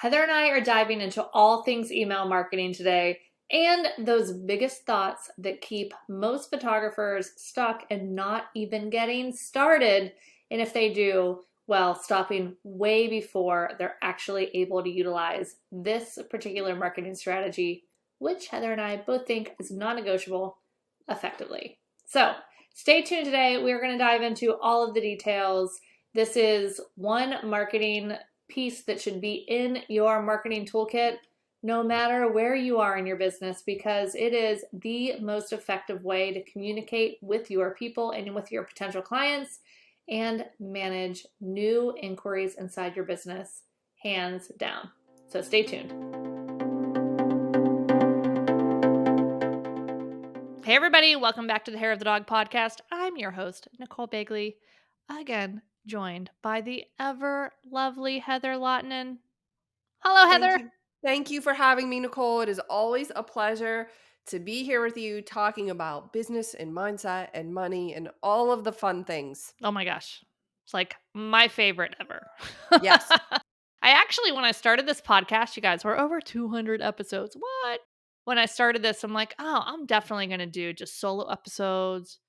Heather and I are diving into all things email marketing today and those biggest thoughts that keep most photographers stuck and not even getting started. And if they do, well, stopping way before they're actually able to utilize this particular marketing strategy, which Heather and I both think is non-negotiable, effectively. So stay tuned today. We're going to dive into all of the details. This is one marketing piece that should be in your marketing toolkit no matter where you are in your business, because it is the most effective way to communicate with your people and with your potential clients and manage new inquiries inside your business, hands down. So stay tuned. Hey everybody, welcome back to the Hair of the Dog podcast. I'm your host, Nicole Begley, again joined by the ever lovely Heather Lahtinen. Hello, Heather. Thank you for having me, Nicole. It is always a pleasure to be here with you talking about business and mindset and money and all of the fun things. Oh my gosh. It's like my favorite ever. Yes. I actually, when I started this podcast, you guys, we're over 200 episodes. What? When I started this, I'm like, oh, I'm definitely going to do just solo episodes.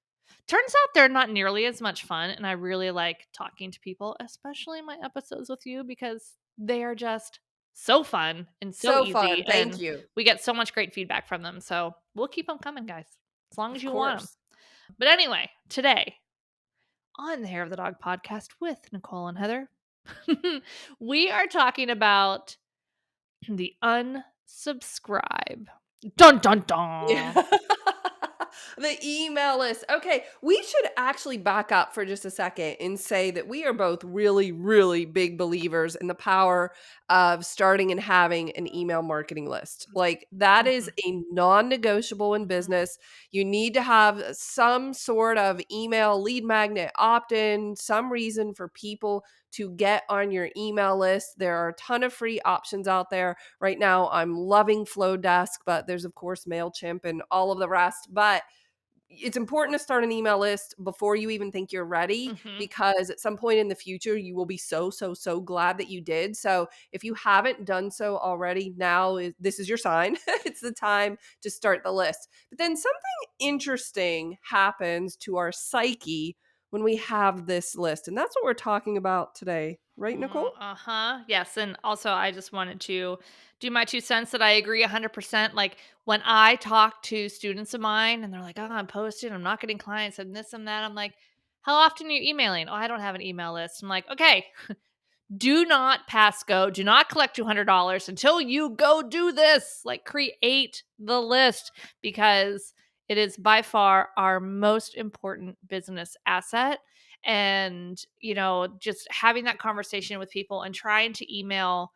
Turns out they're not nearly as much fun. And I really like talking to people, especially my episodes with you, because they are just so fun and so So fun. easy. Thank And you. we get so much great feedback from them. So we'll keep them coming, guys, as long as Of you want them. course. But anyway, today on the Hair of the Dog podcast with Nicole and Heather, we are talking about the unsubscribe. Dun dun dun. Yeah. The email list. Okay, we should actually back up for just a second and say that we are both really, really big believers in the power of starting and having an email marketing list. Like, that is a non-negotiable in business. You need to have some sort of email lead magnet opt-in, some reason for people to get on your email list. There are a ton of free options out there. Right now, I'm loving Flowdesk, but there's, of course, MailChimp and all of the rest. But it's important to start an email list before you even think you're ready, because at some point in the future, you will be so glad that you did. So if you haven't done so already, this is your sign. It's the time to start the list. But then something interesting happens to our psyche when we have this list. And that's what we're talking about today. Right, Nicole? Yes. And also, I just wanted to do my 2 cents that I agree 100%. Like when I talk to students of mine and they're like, oh, I'm posting, I'm not getting clients and this and that. I'm like, how often are you emailing? Oh, I don't have an email list. I'm like, okay, do not pass go. Do not collect $200 until you go do this. Like create the list, because it is by far our most important business asset. And, just having that conversation with people and trying to email,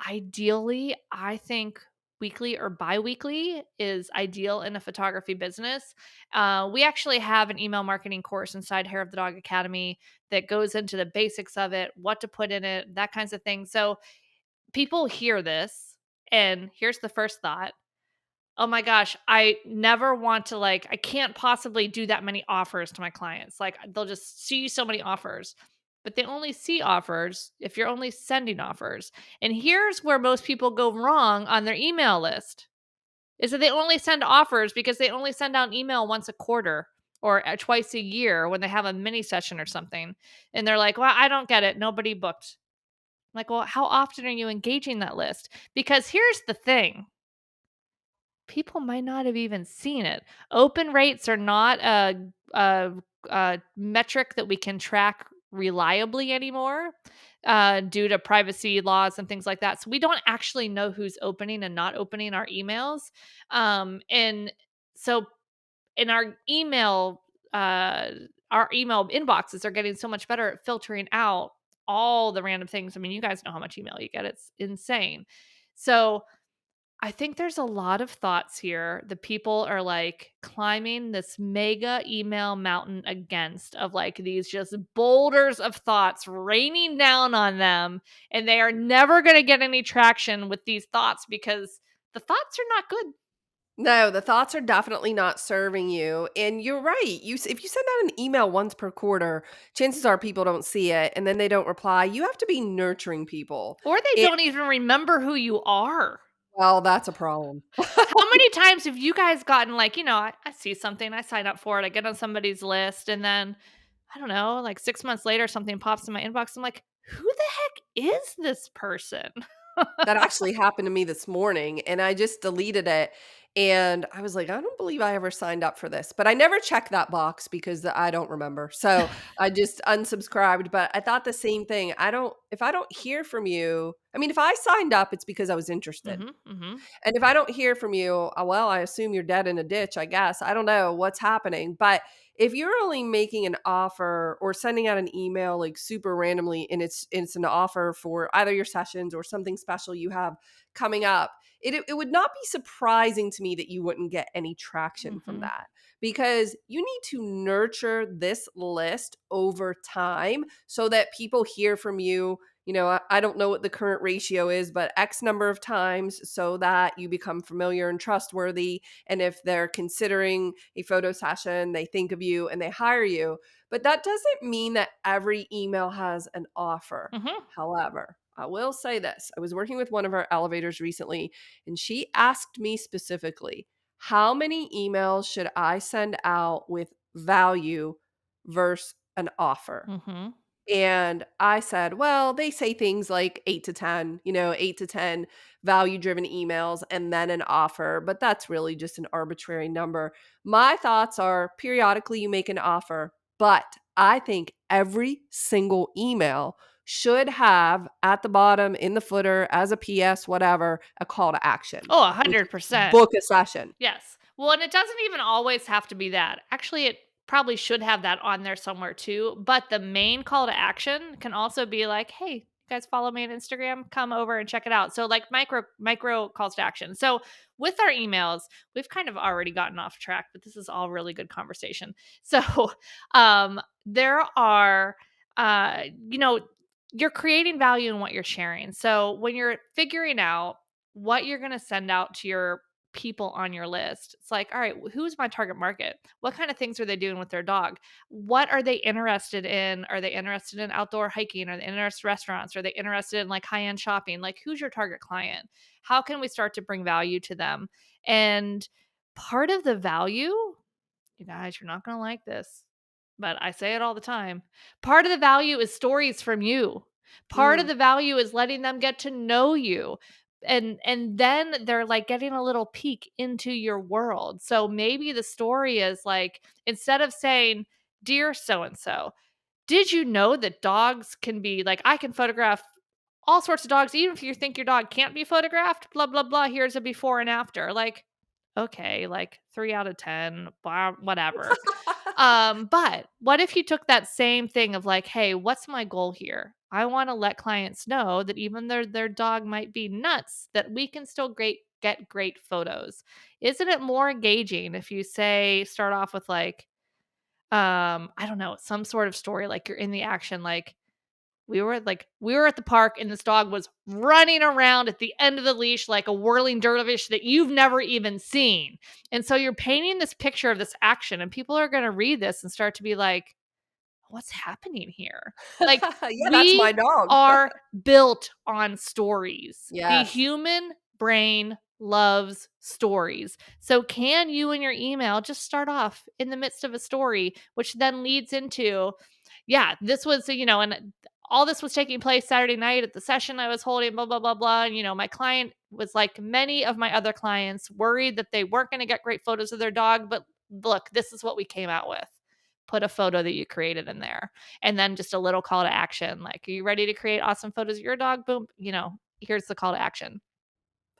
ideally, I think weekly or bi-weekly is ideal in a photography business. We actually have an email marketing course inside Hair of the Dog Academy that goes into the basics of it, what to put in it, that kinds of things. So people hear this, and here's the first thought. Oh my gosh, I never want to, I can't possibly do that many offers to my clients. Like they'll just see so many offers, but they only see offers if you're only sending offers. And here's where most people go wrong on their email list is that they only send offers because they only send out an email once a quarter or twice a year when they have a mini session or something. And they're like, well, I don't get it. Nobody booked. I'm like, well, how often are you engaging that list? Because here's the thing. People might not have even seen it. Open rates are not a metric that we can track reliably anymore, due to privacy laws and things like that. So we don't actually know who's opening and not opening our emails. And so in our email inboxes are getting so much better at filtering out all the random things. I mean, you guys know how much email you get. It's insane. So I think there's a lot of thoughts here that people are like climbing this mega email mountain against, of like these just boulders of thoughts raining down on them. And they are never going to get any traction with these thoughts because the thoughts are not good. No, the thoughts are definitely not serving you, and you're right. If you send out an email once per quarter, chances are people don't see it, and then they don't reply. You have to be nurturing people. Or they And don't even remember who you are. well, that's a problem. How many times have you guys gotten like, I see something, I sign up for it, I get on somebody's list, and then I don't know, like 6 months later, something pops in my inbox. I'm like, who the heck is this person? That actually happened to me this morning, and I just deleted it, and I was like, "I don't believe I ever signed up for this," but I never checked that box because I don't remember, so I just unsubscribed, but I thought the same thing. I don't if I don't hear from you I mean, if I signed up, it's because I was interested. Mhm, mhm, And if I don't hear from you, well, I assume you're dead in a ditch, I guess. I don't know what's happening. But if you're only making an offer or sending out an email like super randomly and it's an offer for either your sessions or something special you have coming up, it would not be surprising to me that you wouldn't get any traction from mhm, that because you need to nurture this list over time so that people hear from you. I don't know what the current ratio is, but X number of times so that you become familiar and trustworthy. And if they're considering a photo session, they think of you and they hire you. But that doesn't mean that every email has an offer. mhm, However, I will say this. I was working with one of our elevators recently, and she asked me specifically, how many emails should I send out with value versus an offer? mhm, And I said, well, they say things like 8 to 10, 8 to 10 value driven emails and then an offer, but that's really just an arbitrary number. My thoughts are periodically you make an offer, but I think every single email should have at the bottom in the footer as a PS, whatever, a call to action, oh, which is 100%. book a session. Yes. Well, and it doesn't even always have to be that. Actually, it probably should have that on there somewhere too, but the main call to action can also be like, "Hey, you guys follow me on Instagram? Come over and check it out." So like micro calls to action. So with our emails, we've kind of already gotten off track, but this is all really good conversation. So, there are uh, you know, you're creating value in what you're sharing. So when you're figuring out what you're going to send out to your people on your list. It's like, all right, who's my target market? What kind of things are they doing with their dog? What are they interested in? Are they interested in outdoor hiking? Are they interested in restaurants? Are they interested in like high end shopping? Like, who's your target client? How can we start to bring value to them? And part of the value, you guys, you're not going to like this, but I say it all the time. Part of the value is stories from you. Part of Mm. the value is letting them get to know you. And then they're like getting a little peek into your world. So maybe the story is like instead of saying, "Dear so and so, did you know that dogs can be like I can photograph all sorts of dogs even if you think your dog can't be photographed, blah blah blah, here's a before and after." Like, okay, like 3 out of 10, blah, whatever. But what if you took that same thing of like, "Hey, what's my goal here? I wanna let clients know that even though their dog might be nuts, that we can still get great photos." Isn't it more engaging if you say start off with like, I don't know, some sort of story, like you're in the action, like, we were at the park and this dog was running around at the end of the leash like a whirling dervish that you've never even seen. And so you're painting this picture of this action and people are going to read this and start to be like, what's happening here? Like, Yeah, that's my we dog. are built on stories. The Yes. human brain loves stories. So, can you in your email just start off in the midst of a story, which then leads into, yeah, this was, and all this was taking place Saturday night at the session I was holding, blah, blah, blah, blah. And, my client was like many of my other clients, worried that they weren't going to get great photos of their dog. But look, this is what we came out with. Put a photo that you created in there. And then just a little call to action. Like, are you ready to create awesome photos of your dog? Boom. Here's the call to action.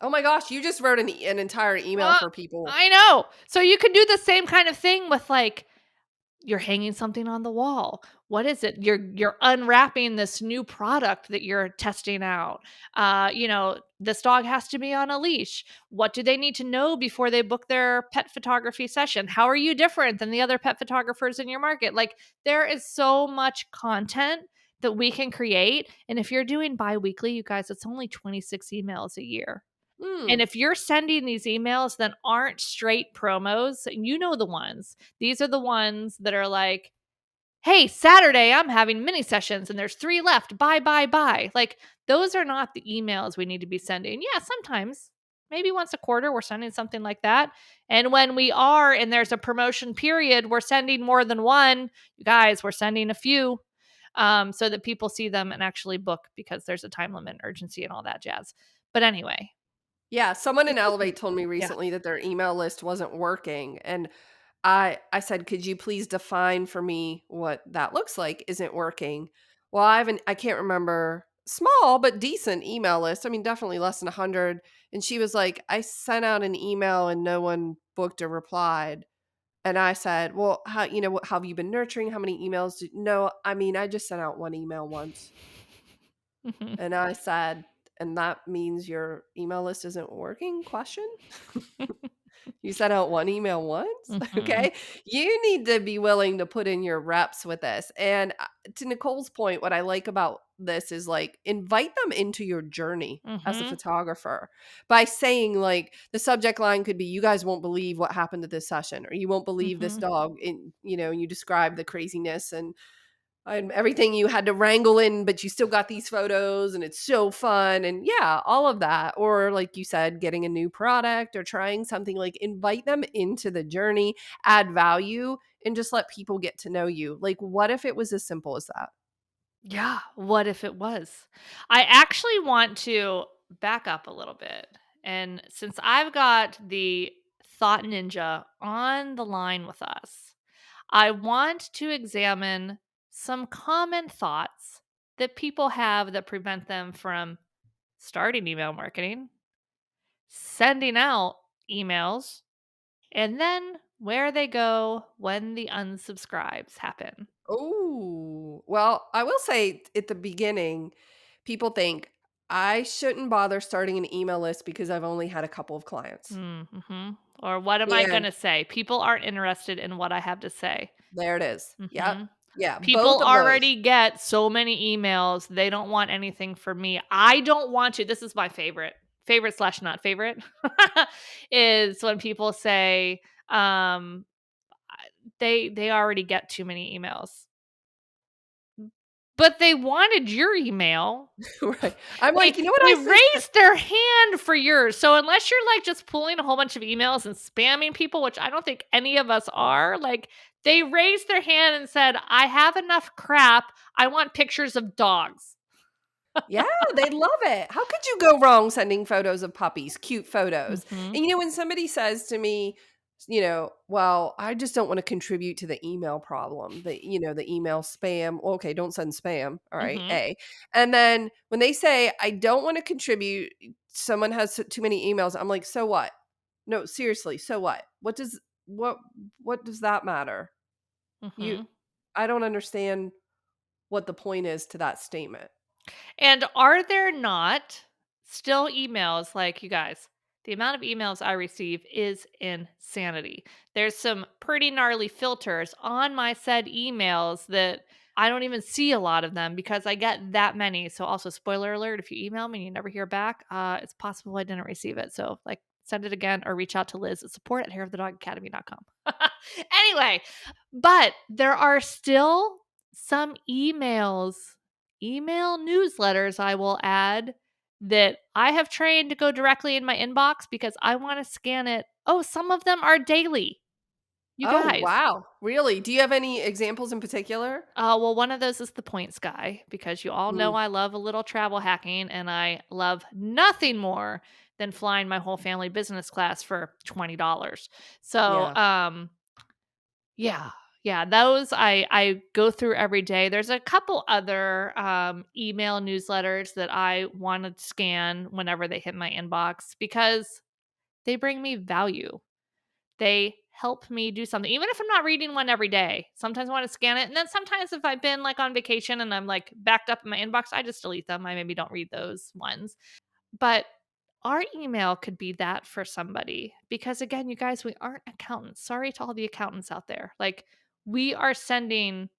Oh my gosh, you just wrote an entire email Uh, for people. I know. So you could do the same kind of thing with like you're hanging something on the wall. What is it? You're unwrapping this new product that you're testing out. This dog has to be on a leash. What do they need to know before they book their pet photography session? How are you different than the other pet photographers in your market? Like there is so much content that we can create. And if you're doing bi-weekly, you guys, it's only 26 emails a year. Hmm. And if you're sending these emails that aren't straight promos, you know the ones. These are the ones that are like, "Hey, Saturday, I'm having mini sessions and there's 3 left. Buy, buy, buy." Like, those are not the emails we need to be sending. Yeah, sometimes, maybe once a quarter, we're sending something like that. And when we are and there's a promotion period, we're sending more than one. You guys, we're sending a few, so that people see them and actually book because there's a time limit and urgency and all that jazz. But anyway, Yeah, someone in it's okay. Elevate told me Yeah. recently that their email list wasn't working, and I said, "Could you please define for me what that looks like isn't working?" Well, I can't remember, small but decent email list. I mean, definitely less than 100, and she was like, "I sent out an email and no one booked or replied." And I said, "Well, how have you been nurturing? How many emails did" "No, I mean, I just sent out one email once." Mhm. And I said, "And that means your email list isn't working? Question?" You sent out one email once? Mhm. Okay. You need to be willing to put in your reps with this. And to Nicole's point, what I like about this is like invite them into your journey as a Mhm. photographer by saying, like, the subject line could be, "You guys won't believe what happened at this session," or "You won't believe this Mhm. dog." And you describe the craziness and everything you had to wrangle in, but you still got these photos and it's so fun. And yeah, all of that. Or like you said, getting a new product or trying something, like invite them into the journey, add value, and just let people get to know you. Like, what if it was as simple as that? Yeah, what if it was? I actually want to back up a little bit. And since I've got the thought ninja on the line with us, I want to examine some common thoughts that people have that prevent them from starting email marketing, sending out emails, and then where they go when the unsubscribes happen. Oh, well, I will say at the beginning, people think I shouldn't bother starting an email list because I've only had a couple of clients. Mhm. Or what am I And gonna say? People aren't interested in what I have to say. there it is. Yep. Mhm. Yeah. Both People of those. already get so many emails, they don't want anything from me. I don't want to this is my favorite slash not favorite, is when people say, I they already get too many emails. But they wanted your email. Right. I'm They like, you know what they I said? raised their hand for yours. So unless you're, like, just pulling a whole bunch of emails and spamming people, which I don't think any of us are, like, they raised their hand and said, "I have enough crap. I want pictures of dogs." Yeah, they love it. How could you go wrong sending photos of puppies, cute photos? Mhm, And when somebody says to me, "Well, I just don't want to contribute to the email problem, the email spam." Well, okay, don't send spam. All right, mhm, A. And then when they say, "I don't want to contribute," someone has too many emails. I'm like, "So what? No, seriously, so what? What does that matter? You mhm. I don't understand what the point is to that statement." And are there not still emails like you guys? The amount of emails I receive is insanity. There's some pretty gnarly filters on my said emails that I don't even see a lot of them because I get that many. So, also, spoiler alert, if you email me and you never hear back, it's possible I didn't receive it. So, like, send it again or reach out to Liz at support at hairofthedogacademy.com. Anyway, but there are still some email newsletters, I will add, that I have trained to go directly in my inbox because I wanna scan it. Oh, some of them are daily. You Oh, guys. wow. Really? Do you have any examples in particular? Well, one of those is the points guy because you all know Mm, I love a little travel hacking, and I love nothing more than flying my whole family business class for $20. So, yeah. yeah. Yeah, those I go through every day. There's a couple other, email newsletters that I wanna scan whenever they hit my inbox because they bring me value. They help me do something, even if I'm not reading one every day. Sometimes I wanna scan it, and then sometimes if I've been, like, on vacation and I'm, like, backed up in my inbox, I just delete them. I maybe don't read those ones. But our email could be that for somebody because, again, you guys, we aren't accountants. Sorry to all the accountants out there. Like, we are sending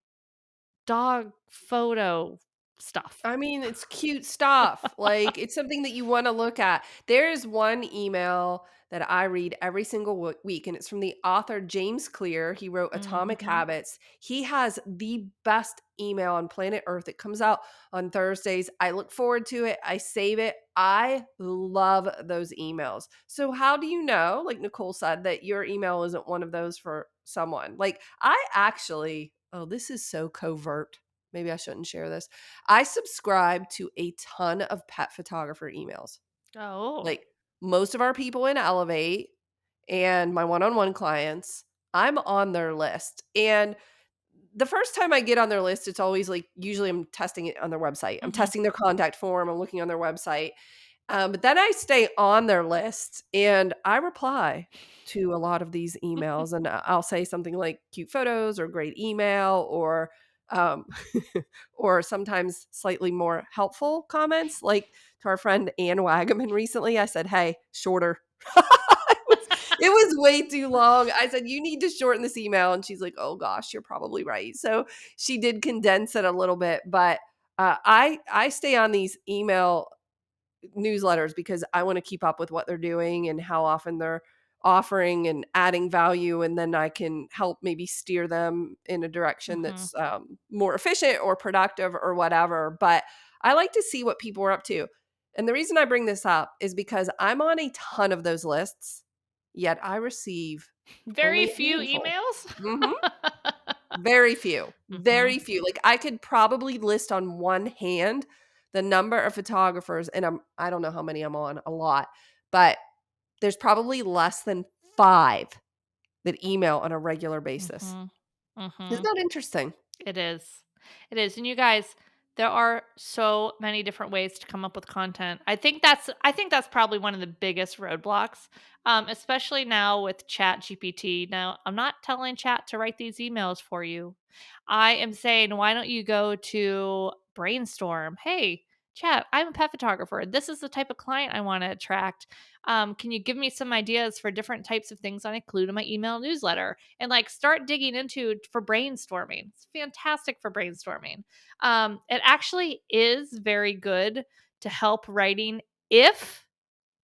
dog photo stuff. I mean, it's cute stuff. Like, it's something that you wanna look at. There is one email that I read every single week, and it's from the author James Clear. He wrote Atomic Mhm. Habits. He has the best email on planet Earth. It comes out on Thursdays. I look forward to it. I save it. I love those emails. So, how do you know, like Nicole said, that your email isn't one of those for someone? Like, I actually, oh, this is so covert. Maybe I shouldn't share this. I subscribe to a ton of pet photographer emails. Oh. Like, most of our people in Elevate and my one-on-one clients, I'm on their list. And the first time I get on their list, it's always like usually I'm testing it on their website. I'm Mhm. testing their contact form, I'm looking on their website. But then I stay on their list and I reply to a lot of these emails, and I'll say something like cute photos or great email or um, or sometimes slightly more helpful comments. Like to our friend Ann Wagaman recently, I said, "Hey, shorter." It was way too long. I said, "You need to shorten this email," and she's like, "Oh gosh, you're probably right." So she did condense it a little bit, but I stay on these email newsletters because I want to keep up with what they're doing and how often they're offering and adding value. And then I can help maybe steer them in a direction Mhm. that's more efficient or productive or whatever. But I like to see what people are up to. And the reason I bring this up is because I'm on a ton of those lists, yet I receive Very only a few handful. emails? Mhm. Very few, Mhm. very few. Like, I could probably list on one hand the number of photographers, and I don't know how many I'm on, a lot, but there's probably less than 5 that email on a regular basis. Mhm. Isn't Mhm. that interesting? It is. It is. And you guys, there are so many different ways to come up with content. I think that's probably one of the biggest roadblocks. Especially now with Chat GPT. Now, I'm not telling Chat to write these emails for you. I am saying, why don't you go to brainstorm? Hey, Chat, I'm a pet photographer. This is the type of client I want to attract. Can you give me some ideas for different types of things I include in my email newsletter? And like start digging into for brainstorming. It's fantastic for brainstorming. It actually is very good to help writing if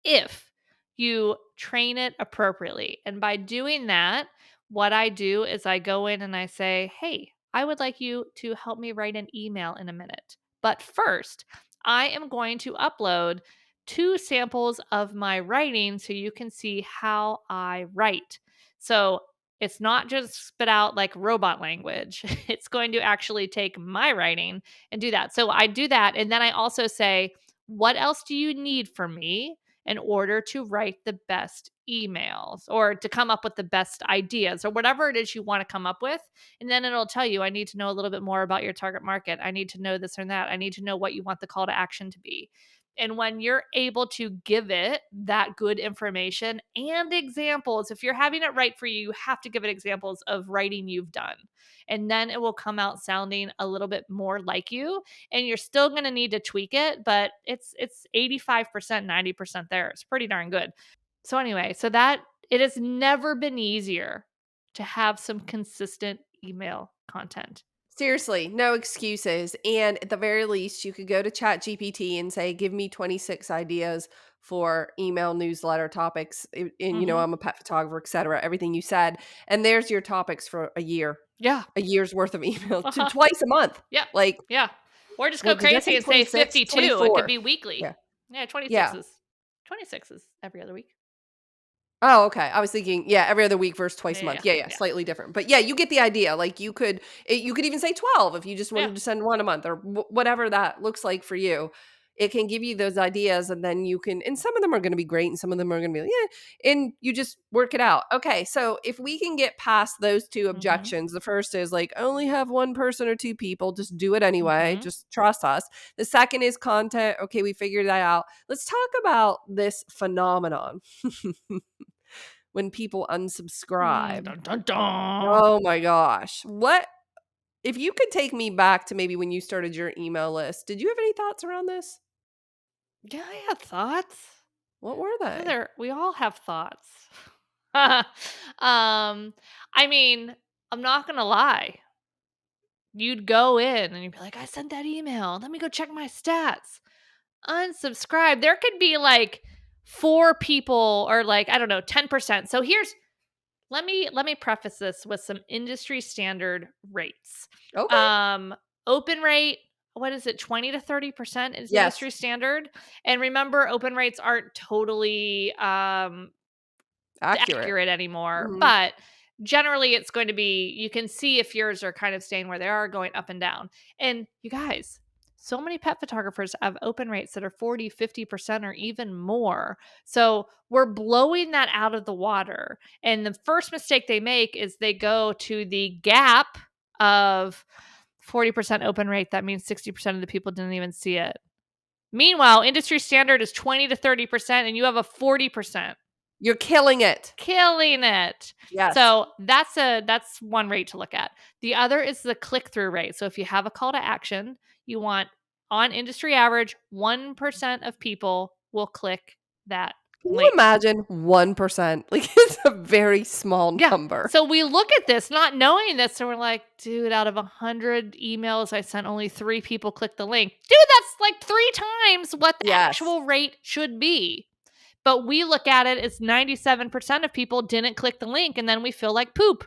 if you train it appropriately. And by doing that, what I do is I go in and I say, "Hey, I would like you to help me write an email in a minute. But first, I am going to upload 2 samples of my writing so you can see how I write." So it's not just spit out like robot language. It's going to actually take my writing and do that. So I do that. And then I also say, "What else do you need from me in order to write the best emails or to come up with the best ideas or whatever it is you want to come up with?" And then it'll tell you, I need to know a little bit more about your target market. I need to know this or that. I need to know what you want the call to action to be. And when you're able to give it that good information and examples, if you're having it write for you, you have to give it examples of writing you've done. And then it will come out sounding a little bit more like you, and you're still going to need to tweak it, but it's 85%, 90% there. It's pretty darn good. So anyway, so that it has never been easier to have some consistent email content. Seriously, no excuses. And at the very least, you could go to Chat GPT and say, "Give me 26 ideas for email newsletter topics." And, Mhm. I'm a pet photographer, et cetera, everything you said. And there's your topics for Yeah. a year's worth of email to Uh-huh. twice a month. Yep. Like, Yeah. Or just go what did I crazy say? and say 26, 52. It could 24. be weekly. Yeah. Yeah, 26 Yeah. is 26 is every other week. Oh, okay. I was thinking, yeah, every other week versus Yeah, twice a yeah, month. yeah. Yeah, yeah, Yeah. slightly different. But yeah, you get the idea. Like you could even say 12 if you just Yeah. wanted to send one a month or whatever that looks like for you. It can give you those ideas and then you can, and some of them are going to be great and some of them are going to be, yeah, and you just work it out. Okay. So if we can get past those two Mhm. objections, the first is like only have one person or two people, just do it anyway. Mhm. Just trust us. The second is content. Okay. We figured that out. Let's talk about this phenomenon. When people unsubscribe. Dun dun dun. Oh my gosh. What if you could take me back to maybe when you started your email list, did you have any thoughts around this? Yeah, I had thoughts. What were they? We all have thoughts. I mean, I'm not gonna lie. you'd go in and you'd be like, "I sent that email. Let me go check my stats." Unsubscribe. There could be like 4 people or like, I don't know, 10%. So here's let me preface this with some industry standard rates. Okay. Um, open rate, what is it? 20 to 30% is Yes. industry standard. And remember, open rates aren't totally Accurate. accurate anymore, Mhm. but generally it's going to be, you can see if yours are kind of staying where they are, going up and down. And you guys, so many pet photographers have open rates that are 40, 50% or even more. So we're blowing that out of the water. And the first mistake they make is they go to the gap of 40% open rate. That means 60% of the people didn't even see it. Meanwhile, industry standard is 20 to 30%, and you have a 40%. You're killing it. Killing it. Yes. So that's one rate to look at. The other is the click-through rate. So if you have a call to action, you want, on industry average, 1% of people will click that Can you link. imagine 1%? Like, it's a very small Yeah. number. So we look at this not knowing this, and we're like, "Dude, out of 100 emails I sent, only 3 people clicked the link." Dude, that's like 3 times what the Yes. actual rate should be. But we look at it as 97% of people didn't click the link, and then we feel like poop.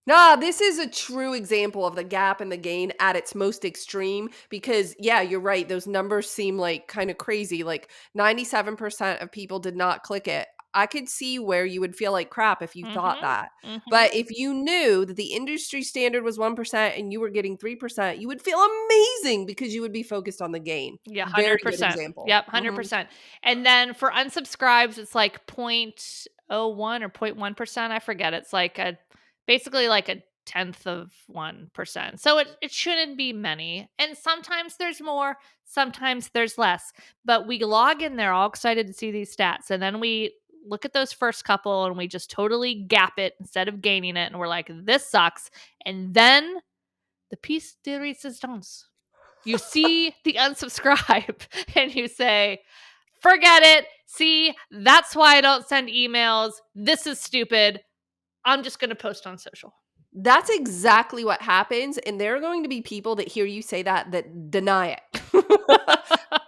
Nah, this is a true example of the gap and the gain at its most extreme because, yeah, you're right. Those numbers seem like kind of crazy. Like 97% of people did not click it. I could see where you would feel like crap if you thought Mhm. that. Mhm. But if you knew that the industry standard was 1% and you were getting 3%, you would feel amazing because you would be focused on the gain. Yeah, Very good 100%. example. Yep, Mhm. 100%. And then for unsubscribes, it's like 0.01 or 0.1%, I forget. It's like a, basically like a tenth of 1%. So it shouldn't be many. And sometimes there's more, sometimes there's less. But we log in there all excited to see these stats. And then we look at those first couple and we just totally gap it instead of gaining it. And we're like, this sucks. And then the piece de resistance. You see the unsubscribe and you say, forget it. See, that's why I don't send emails. This is stupid. I'm just going to post on social. That's exactly what happens, and there are going to be people that hear you say that that deny it.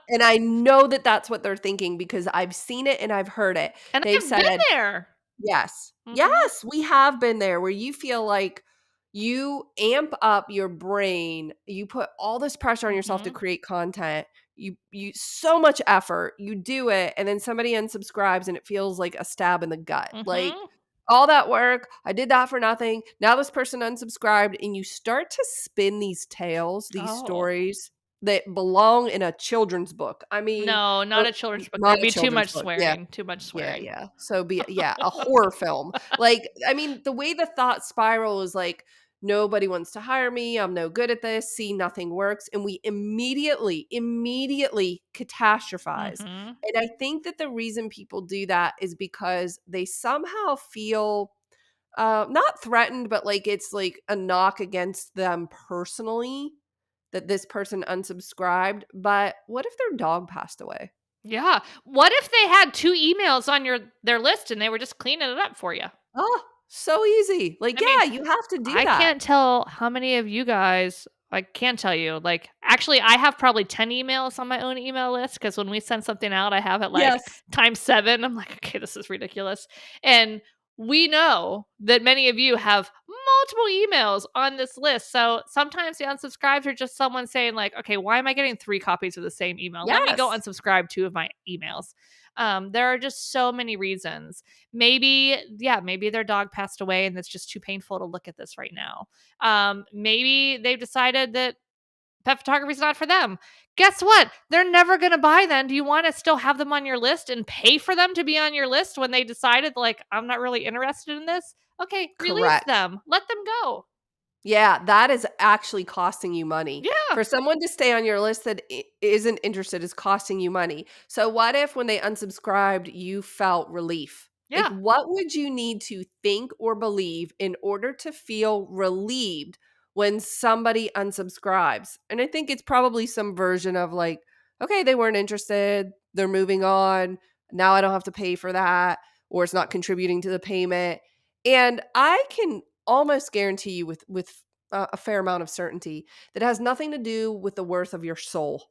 And I know that that's what they're thinking because I've seen it and I've heard it. And They've I've been said, there. yes. Mhm. Yes, we have been there where you feel like you amp up your brain, you put all this pressure on yourself to Mhm. create content. You so much effort, you do it, and then somebody unsubscribes and it feels like a stab in the gut. Like Mhm. all that work, I did that for nothing. Now this person unsubscribed, and you start to spin these tales, these Oh. stories that belong in a children's book. I mean, No, not or a children's book. not There'd a be too children's much book. Yeah. swearing. Too much Yeah, swearing. yeah. So be yeah, a horror film. Like, I mean, the way the thought spiral is like, nobody wants to hire me. I'm no good at this. See, nothing works. And we immediately catastrophize. Mhm. And I think that the reason people do that is because they somehow feel not threatened, but like it's like a knock against them personally that this person unsubscribed. But what if their dog passed away? Yeah. What if they had 2 emails on their list and they were just cleaning it up for you? Oh, so easy. Like, I mean, yeah, you have to do I that. can't tell how many of you guys, I can't tell you. Like, actually, I have probably 10 emails on my own email list because when we send something out, I have it like Yes. times 7. I'm like, okay, this is ridiculous. And we know that many of you have multiple emails on this list. So sometimes the unsubscribes are just someone saying, like, okay, why am I getting 3 copies of the same email? Let me go Yes. unsubscribe 2 of my emails. There are just so many reasons. Maybe, yeah, maybe their dog passed away and it's just too painful to look at this right now. Maybe they've decided that pet photography is not for them. Guess what? They're never going to buy then. Do you want to still have them on your list and pay for them to be on your list when they decided, like, I'm not really interested in this? Okay, release Correct. them. Let them go. Yeah, that is actually costing you money. Yeah. For someone to stay on your list that isn't interested is costing you money. So what if when they unsubscribed, you felt relief? Like, Yeah. what would you need to think or believe in order to feel relieved when somebody unsubscribes? And I think it's probably some version of like, okay, they weren't interested, they're moving on. Now I don't have to pay for that, or it's not contributing to the payment. And I can almost guarantee you with a fair amount of certainty that has nothing to do with the worth of your soul.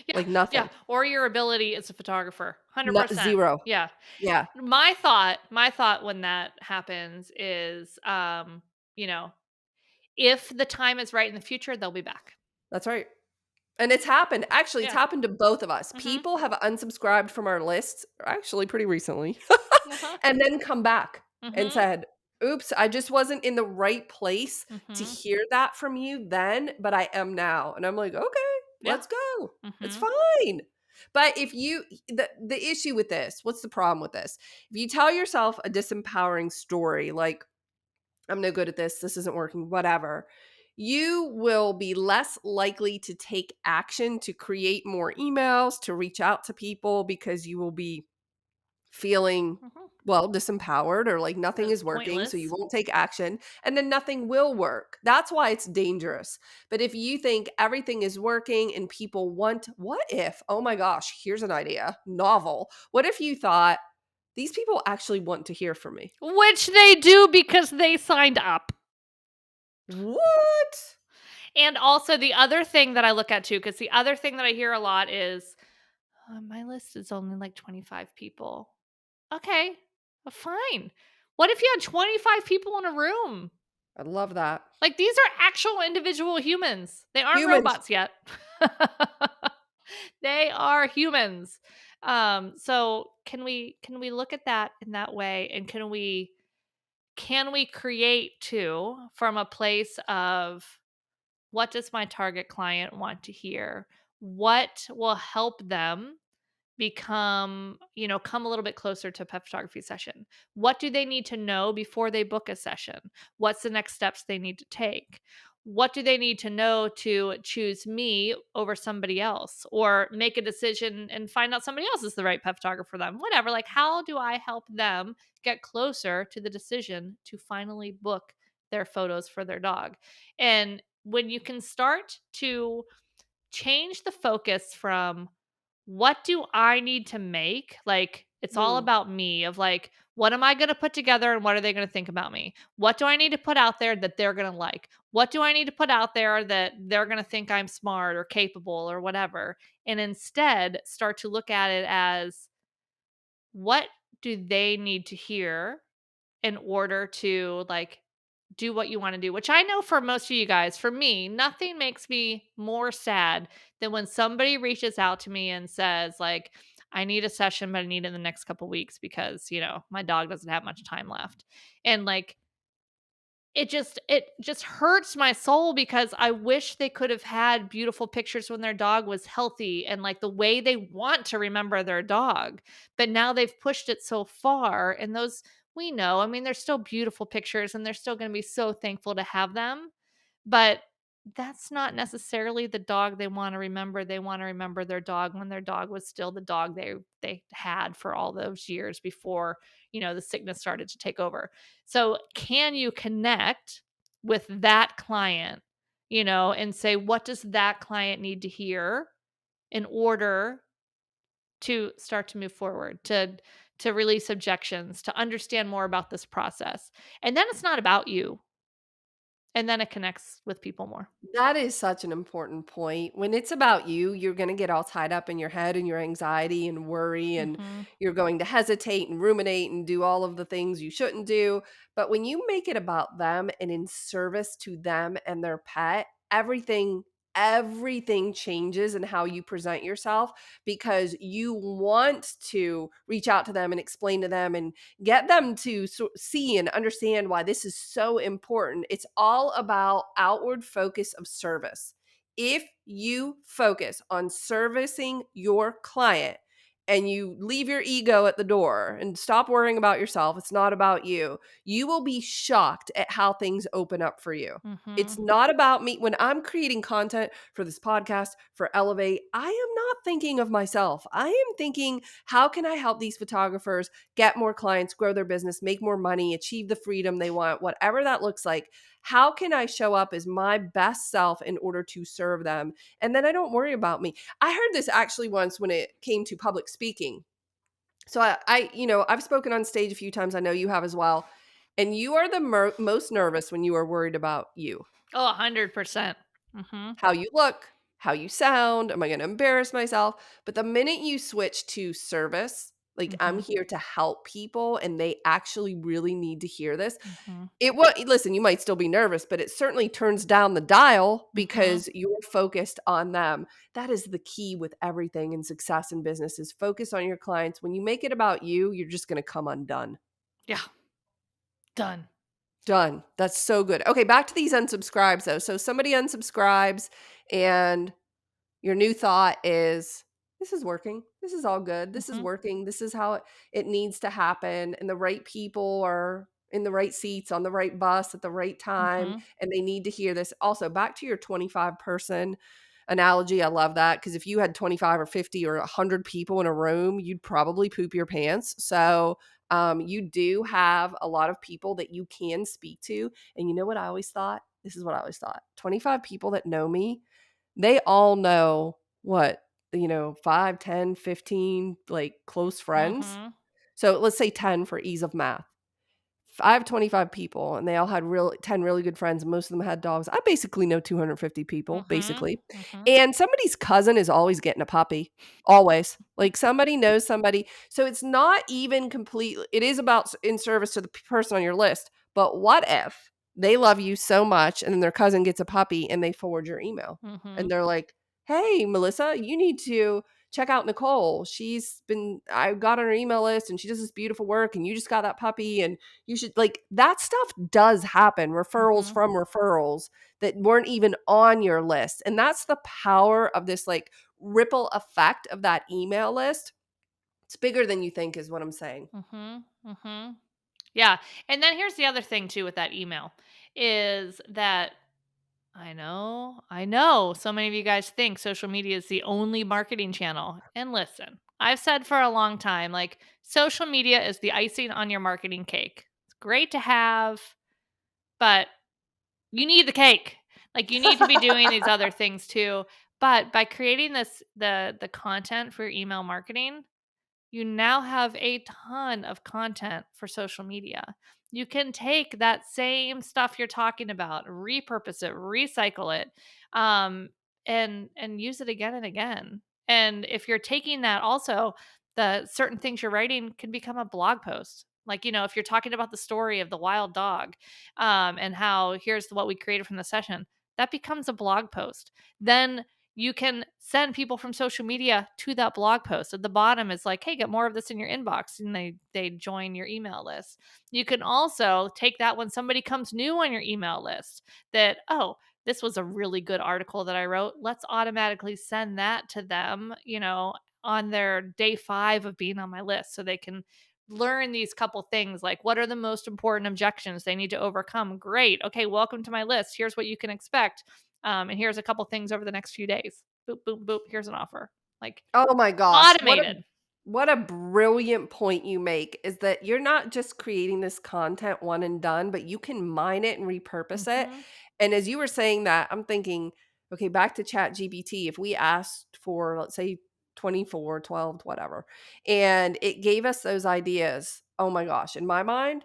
Yeah, Like yeah, nothing. or your ability as a photographer, Not 100%. 0. Yeah. Yeah, My thought when that happens is, you know, if the time is right in the future, they'll be back. that's right. And it's happened. Actually, it's Yeah. happened to both of us. Mhm. People have unsubscribed from our lists, actually pretty recently, Uh-huh. and then come back and Mhm. said, "Oops, I just wasn't in the right place to Mhm. hear that from you then, but I am now." And I'm like, "Okay, Yeah. let's go. It's Mhm. fine." But if you the issue with this, what's the problem with this? If you tell yourself a disempowering story like I'm no good at this. This isn't working, whatever. You will be less likely to take action to create more emails, to reach out to people because you will be feeling, Mhm. well, disempowered or like nothing It's is working. So you pointless. won't take action and then nothing will work. That's why it's dangerous. But if you think everything is working and people want, what if, oh my gosh, here's an idea, novel. What if you thought, these people actually want to hear from me? Which they do because they signed up. What? And also the other thing that I look at too, because the other thing that I hear a lot is, my list is only like 25 people." Okay, fine. What if you had 25 people in a room? I love that. Like, these are actual individual humans. They aren't Humans. robots yet. They are humans. So can we look at that in that way, and can we create too from a place of what does my target client want to hear? What will help them come a little bit closer to a pet photography session? What do they need to know before they book a session? What's the next steps they need to take? What do they need to know to choose me over somebody else, or make a decision and find out somebody else is the right pet photographer for them? Whatever. Like, how do I help them get closer to the decision to finally book their photos for their dog? And when you can start to change the focus from what do I need to make? Like, it's all Mm, about me, of like, what am I going to put together and what are they going to think about me? What do I need to put out there that they're going to like? What do I need to put out there that they're going to think I'm smart or capable or whatever? And instead start to look at it as, what do they need to hear in order to like do what you want to do? Which I know for most of you guys, for me, nothing makes me more sad than when somebody reaches out to me and says, like, I need a session, but I need it in the next couple weeks because, my dog doesn't have much time left. And like, it just hurts my soul because I wish they could have had beautiful pictures when their dog was healthy and like the way they want to remember their dog. But now they've pushed it so far, and those, we know, I mean, they're still beautiful pictures and they're still going to be so thankful to have them, but that's not necessarily the dog they wanna remember. They wanna remember their dog when their dog was still the dog they had for all those years before, the sickness started to take over. So, can you connect with that client, and say, what does that client need to hear in order to start to move forward, to release objections, to understand more about this process? And then it's not about you, and then it connects with people more. that is such an important point. When it's about you, you're going to get all tied up in your head and your anxiety and worry, and Mhm. you're going to hesitate and ruminate and do all of the things you shouldn't do. But when you make it about them and in service to them and their pet, everything changes in how you present yourself because you want to reach out to them and explain to them and get them to see and understand why this is so important. It's all about outward focus of service. If you focus on servicing your client and you leave your ego at the door and stop worrying about yourself, it's not about you, you will be shocked at how things open up for you. It's Mhm. not about me. When I'm creating content for this podcast, for Elevate, I am not thinking of myself. I am thinking, how can I help these photographers get more clients, grow their business, make more money, achieve the freedom they want, whatever that looks like? How can I show up as my best self in order to serve them? And then I don't worry about me. I heard this actually once when it came to public speaking. So I've spoken on stage a few times. I know you have as well. And you are the most nervous when you are worried about you. Oh, 100%. Mhm. How you look, how you sound, am I gonna embarrass myself? But the minute you switch to service, like, I'm Mhm. here to help people and they actually really need to hear this. Mhm. It wa Listen, you might still be nervous, but it certainly turns down the dial Mhm. because you're focused on them. That is the key with everything in success in business is focus on your clients. When you make it about you, you're just gonna come undone. Yeah. Done. Done. That's so good. Okay, back to these unsubscribes though. So somebody unsubscribes and your new thought is, "This is working. This is all good. This is Mhm. working. This is how it needs to happen, and the right people are in the right seats on the right bus at the right time, Mhm. and they need to hear this." Also, back to your 25 person analogy, I love that because if you had 25 or 50 or 100 people in a room, you'd probably poop your pants. So, you do have a lot of people that you can speak to, and you know what I always thought? This is what I always thought. 25 people that know me, they all know what, 5, 10, 15 like, close friends. Mhm. So, let's say 10 for ease of math. I have 25 people and they all had 10 really good friends and most of them had dogs. I basically know 250 people, Mhm. basically. Mhm. And somebody's cousin is always getting a puppy. Always. Like somebody knows somebody. So it's not even completely it is about in service to the person on your list. But what if they love you so much and then their cousin gets a puppy and they forward your email? And Mhm. they're like, "Hey, Melissa, you need to check out Nicole. I got on her email list and she does this beautiful work and you just got that puppy and you should," like, that stuff does happen, referrals Mhm. from referrals that weren't even on your list, and that's the power of this, like, ripple effect of that email list. It's bigger than you think is what I'm saying. Mhm. Mhm. Yeah, and then here's the other thing too with that email, is that I know so many of you guys think social media is the only marketing channel, and listen, I've said for a long time, like, social media is the icing on your marketing cake. It's great to have, but you need the cake. Like, you need to be doing these other things too, but by creating the content for your email marketing, you now have a ton of content for social media. You can take that same stuff you're talking about, repurpose it, recycle it, um, and use it again and again. And if you're taking that, also the certain things you're writing can become a blog post. Like, if you're talking about the story of the wild dog, and how here's what we created from the session, that becomes a blog post. Then you can send people from social media to that blog post. At the bottom is like, "Hey, get more of this in your inbox," and they join your email list. You can also take that when somebody comes new on your email list, that, "Oh, this was a really good article that I wrote. Let's automatically send that to them, on their day 5 of being on my list, so they can learn these couple things, like, what are the most important objections they need to overcome? Great. Okay, welcome to my list. Here's what you can expect. And here's a couple things over the next few days. Boop, boop, boop. Here's an offer." Like, Oh my gosh, automated. what a brilliant point you make is that you're not just creating this content one and done, but you can mine it and repurpose it. Mhm. And as you were saying that, I'm thinking, okay, back to Chat GPT. If we asked for, let's say, 24, 12, whatever, and it gave us those ideas, oh my gosh, in my mind,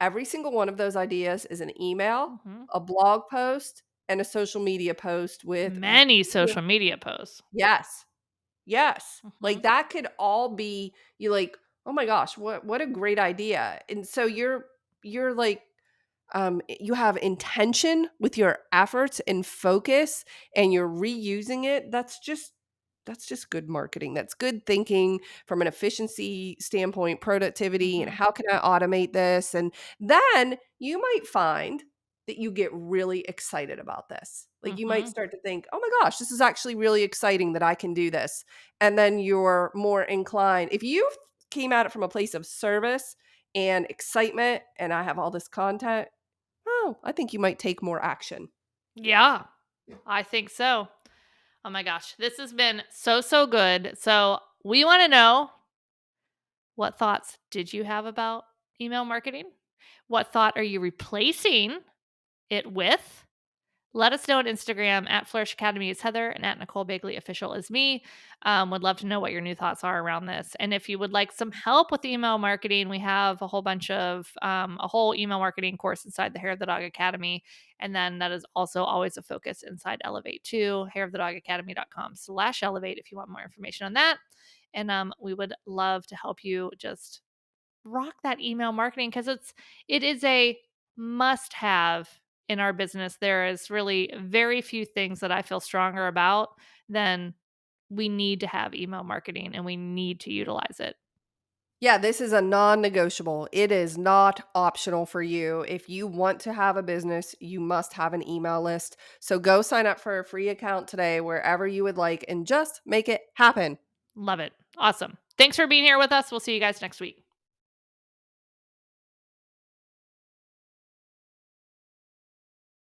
every single one of those ideas is an email, Mhm. a blog post, and a social media post with, Many social media posts. yes. Yes. Like, Mhm. that could all be you like, "Oh my gosh, what a great idea." And so you're like, you have intention with your efforts and focus, and you're reusing it. That's just good marketing. That's good thinking from an efficiency standpoint, productivity, and Mhm. how can I automate this? And then you might find that you get really excited about this. Like you might Mhm. start to think, "Oh my gosh, this is actually really exciting that I can do this." And then you're more inclined. If you came at it from a place of service and excitement and I have all this content, oh, I think you might take more action. Yeah, I think so. Oh my gosh, this has been so, so good. So, we wanna know, what thoughts did you have about email marketing? What thought are you replacing it with? Let us know on Instagram at Flourish Academy is Heather and at Nicole Begley Official is me. Would love to know what your new thoughts are around this. And if you would like some help with email marketing, we have a whole bunch of a whole email marketing course inside the Hair of the Dog Academy. And then that is also always a focus inside Elevate too, hairofthedogacademy.com/elevate if you want more information on that. And we would love to help you just rock that email marketing because it is a must have in our business. There is really very few things that I feel stronger about than we need to have email marketing and we need to utilize it. Yeah, this is a non-negotiable. It is not optional for you. If you want to have a business, you must have an email list. So go sign up for a free account today wherever you would like and just make it happen. Love it. Awesome. Thanks for being here with us. We'll see you guys next week.